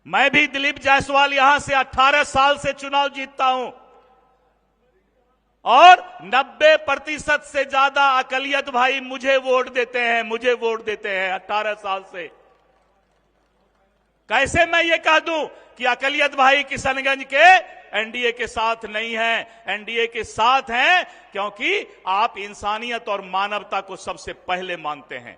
मैं भी दिलीप जायसवाल यहां से 18 साल से चुनाव जीतता हूं और 90% से ज्यादा अकलियत भाई मुझे वोट देते हैं 18 साल से। कैसे मैं ये कह दूं कि अकलियत भाई किशनगंज के एनडीए के साथ नहीं है? एनडीए के साथ हैं क्योंकि आप इंसानियत और मानवता को सबसे पहले मानते हैं।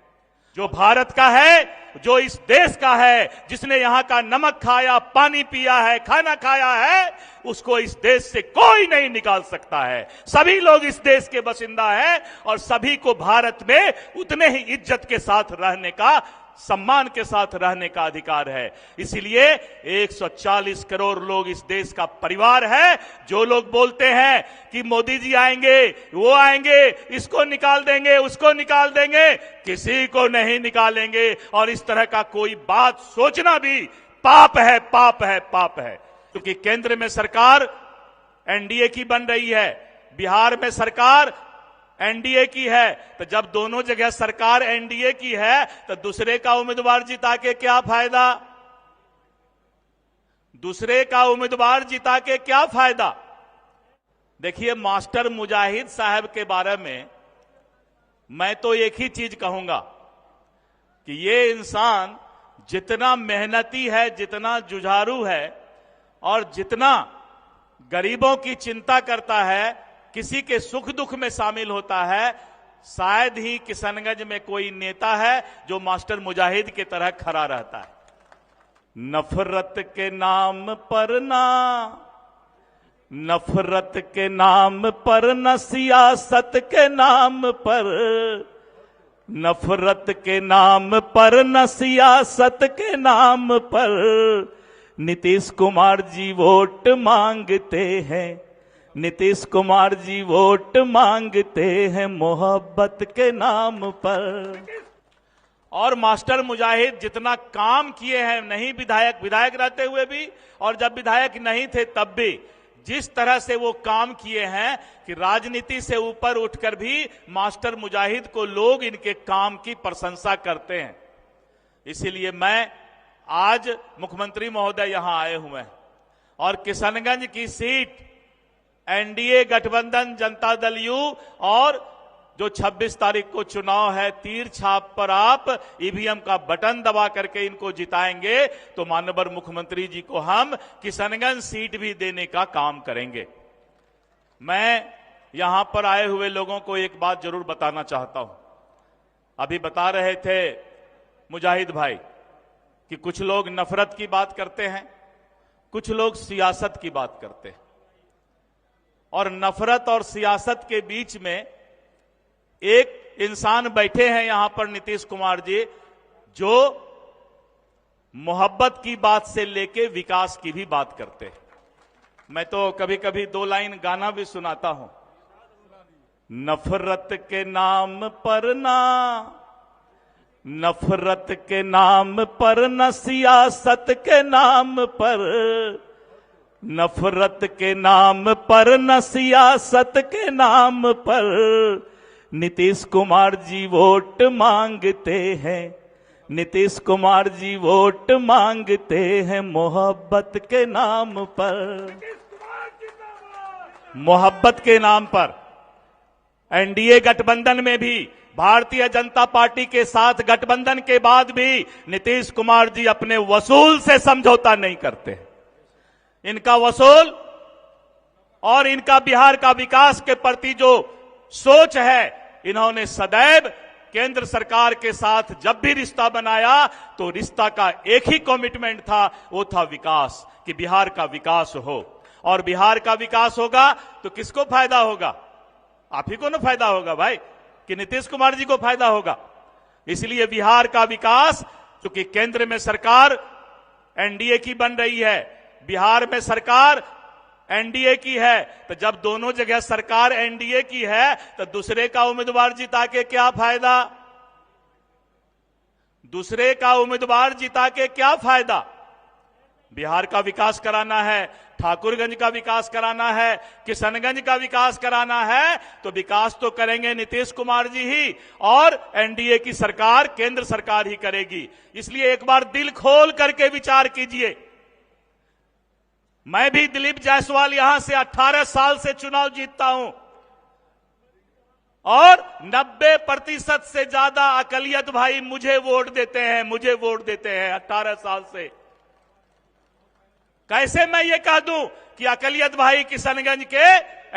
जो भारत का है, जो इस देश का है, जिसने यहां का नमक खाया, पानी पिया है, खाना खाया है, उसको इस देश से कोई नहीं निकाल सकता है। सभी लोग इस देश के बासिंदा हैं और सभी को भारत में उतने ही इज्जत के साथ रहने का, सम्मान के साथ रहने का अधिकार है। इसीलिए 140 करोड़ लोग इस देश का परिवार है। जो लोग बोलते हैं कि मोदी जी आएंगे, वो आएंगे, इसको निकाल देंगे, उसको निकाल देंगे, किसी को नहीं निकालेंगे। और इस तरह का कोई बात सोचना भी पाप है, पाप है, पाप है। क्योंकि केंद्र में सरकार एनडीए की बन रही है, बिहार में सरकार एनडीए की है। तो जब दोनों जगह सरकार एनडीए की है तो दूसरे का उम्मीदवार जिता के क्या फायदा? दूसरे का उम्मीदवार जिता के क्या फायदा? देखिए, मास्टर मुजाहिद साहब के बारे में मैं तो एक ही चीज कहूंगा कि ये इंसान जितना मेहनती है, जितना जुझारू है और जितना गरीबों की चिंता करता है, किसी के सुख दुख में शामिल होता है, शायद ही किशनगंज में कोई नेता है जो मास्टर मुजाहिद की तरह खड़ा रहता है। नफरत के नाम पर ना, नफरत के नाम पर न, सियासत के नाम पर, नफरत के नाम पर न, सियासत के नाम पर नीतीश कुमार जी वोट मांगते हैं। नीतीश कुमार जी वोट मांगते हैं मोहब्बत के नाम पर। और मास्टर मुजाहिद जितना काम किए हैं, नहीं विधायक रहते हुए भी और जब विधायक नहीं थे तब भी, जिस तरह से वो काम किए हैं कि राजनीति से ऊपर उठकर भी मास्टर मुजाहिद को लोग इनके काम की प्रशंसा करते हैं। इसीलिए मैं आज मुख्यमंत्री महोदय यहां आए हुए हैं और किशनगंज की सीट एनडीए गठबंधन जनता दल यू और जो 26 तारीख को चुनाव है, तीर छाप पर आप ईवीएम का बटन दबा करके इनको जिताएंगे तो माननीय मुख्यमंत्री जी को हम किशनगंज सीट भी देने का काम करेंगे। मैं यहां पर आए हुए लोगों को एक बात जरूर बताना चाहता हूं। अभी बता रहे थे मुजाहिद भाई कि कुछ लोग नफरत की बात करते हैं, कुछ लोग सियासत की बात करते हैं और नफरत और सियासत के बीच में एक इंसान बैठे हैं यहां पर, नीतीश कुमार जी, जो मोहब्बत की बात से लेके विकास की भी बात करते हैं। मैं तो कभी कभी 2 लाइन गाना भी सुनाता हूं। नफरत के नाम पर ना, नफरत के नाम पर न, सियासत के नाम पर, नफरत के नाम पर न, सियासत के नाम पर नीतीश कुमार जी वोट मांगते हैं। नीतीश कुमार जी वोट मांगते हैं मोहब्बत के नाम पर। मोहब्बत के नाम पर एनडीए गठबंधन में भी, भारतीय जनता पार्टी के साथ गठबंधन के बाद भी नीतीश कुमार जी अपने वसूल से समझौता नहीं करते। इनका वसूल और इनका बिहार का विकास के प्रति जो सोच है, इन्होंने सदैव केंद्र सरकार के साथ जब भी रिश्ता बनाया तो रिश्ता का एक ही कमिटमेंट था, वो था विकास, कि बिहार का विकास हो। और बिहार का विकास होगा तो किसको फायदा होगा? आप ही को ना फायदा होगा भाई, कि नीतीश कुमार जी को फायदा होगा। इसलिए बिहार का विकास, क्योंकि केंद्र में सरकार एनडीए की बन रही है, बिहार में सरकार एनडीए की है, तो जब दोनों जगह सरकार एनडीए की है तो दूसरे का उम्मीदवार जिता के क्या फायदा? दूसरे का उम्मीदवार जिता के क्या फायदा? बिहार का विकास कराना है, ठाकुरगंज का विकास कराना है, किशनगंज का विकास कराना है, तो विकास तो करेंगे नीतीश कुमार जी ही और एनडीए की सरकार, केंद्र सरकार ही करेगी। इसलिए एक बार दिल खोल करके विचार कीजिए मैं भी दिलीप जायसवाल यहां से 18 साल से चुनाव जीतता हूं और 90% से ज्यादा अकलियत भाई मुझे वोट देते हैं 18 साल से। कैसे मैं ये कह दूं कि अकलियत भाई किशनगंज के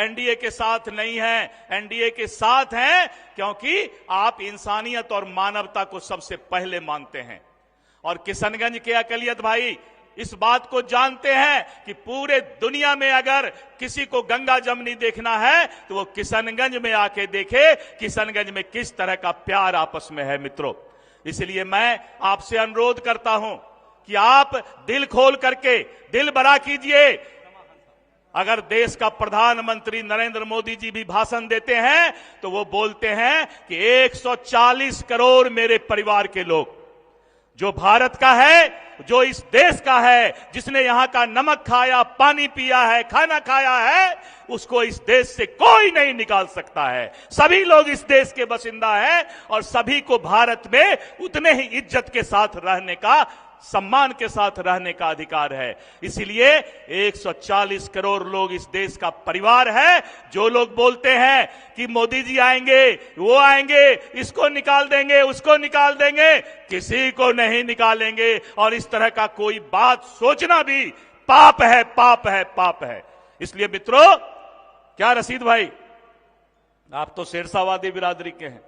एनडीए के साथ नहीं है? एनडीए के साथ हैं क्योंकि आप इंसानियत और मानवता को सबसे पहले मानते हैं। और किशनगंज के अकलियत भाई इस बात को जानते हैं कि पूरे दुनिया में अगर किसी को गंगा जमनी देखना है तो वो किशनगंज में आके देखे किशनगंज में किस तरह का प्यार आपस में है मित्रों। इसलिए मैं आपसे अनुरोध करता हूं कि आप दिल खोल करके दिल बड़ा कीजिए। अगर देश का प्रधानमंत्री नरेंद्र मोदी जी भी भाषण देते हैं तो वो बोलते हैं कि 140 करोड़ मेरे परिवार के लोग, जो भारत का है, जो इस देश का है, जिसने यहां का नमक खाया, पानी पिया है, खाना खाया है, उसको इस देश से कोई नहीं निकाल सकता है। सभी लोग इस देश के बासिंदा हैं और सभी को भारत में उतने ही इज्जत के साथ रहने का, सम्मान के साथ रहने का अधिकार है। इसीलिए 140 करोड़ लोग इस देश का परिवार है। जो लोग बोलते हैं कि मोदी जी आएंगे, वो आएंगे, इसको निकाल देंगे, उसको निकाल देंगे, किसी को नहीं निकालेंगे। और इस तरह का कोई बात सोचना भी पाप है, पाप है, पाप है। इसलिए मित्रों, क्या रशीद भाई, आप तो शेरशाहवादी बिरादरी के हैं।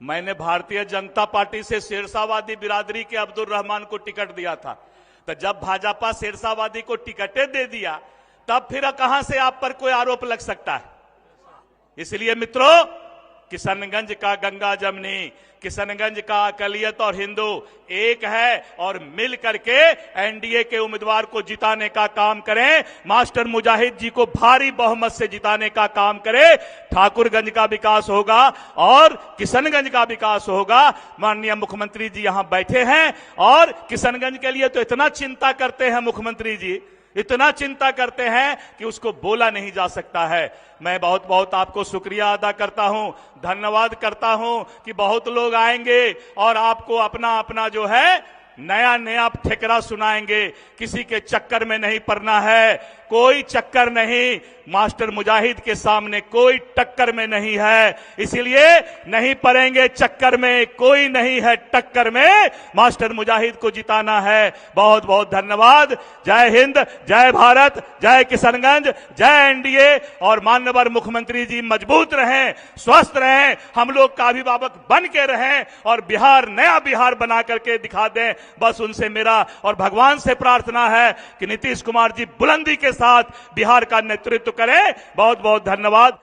मैंने भारतीय जनता पार्टी से शेरशाहवादी बिरादरी के अब्दुल रहमान को टिकट दिया था। तो जब भाजपा शेरशाहवादी को टिकटें दे दिया तब फिर कहां से आप पर कोई आरोप लग सकता है? इसलिए मित्रों, किशनगंज का गंगा जमनी, किशनगंज का अकलियत और हिंदू एक है और मिल करके एनडीए के उम्मीदवार को जिताने का काम करें। मास्टर मुजाहिद जी को भारी बहुमत से जिताने का काम करें। ठाकुरगंज का विकास होगा और किशनगंज का विकास होगा। माननीय मुख्यमंत्री जी यहां बैठे हैं और किशनगंज के लिए तो इतना चिंता करते हैं मुख्यमंत्री जी, इतना चिंता करते हैं कि उसको बोला नहीं जा सकता है। मैं बहुत बहुत आपको शुक्रिया अदा करता हूं, धन्यवाद करता हूं कि बहुत लोग आएंगे और आपको अपना अपना जो है नया नया ठेकरा सुनाएंगे। किसी के चक्कर में नहीं पड़ना है, कोई चक्कर नहीं। मास्टर मुजाहिद के सामने कोई टक्कर में नहीं है, इसीलिए नहीं पड़ेंगे चक्कर में, कोई नहीं है टक्कर में। मास्टर मुजाहिद को जिताना है। बहुत बहुत धन्यवाद। जय हिंद, जय भारत, जय किशनगंज, जय एनडीए। और माननीय मुख्यमंत्री जी मजबूत रहें, स्वस्थ रहें, हम लोग का अभिभावक बन के रहें और बिहार नया बिहार बना करके दिखा दें। बस उनसे मेरा और भगवान से प्रार्थना है कि नीतीश कुमार जी बुलंदी के साथ बिहार का नेतृत्व करें। बहुत बहुत धन्यवाद।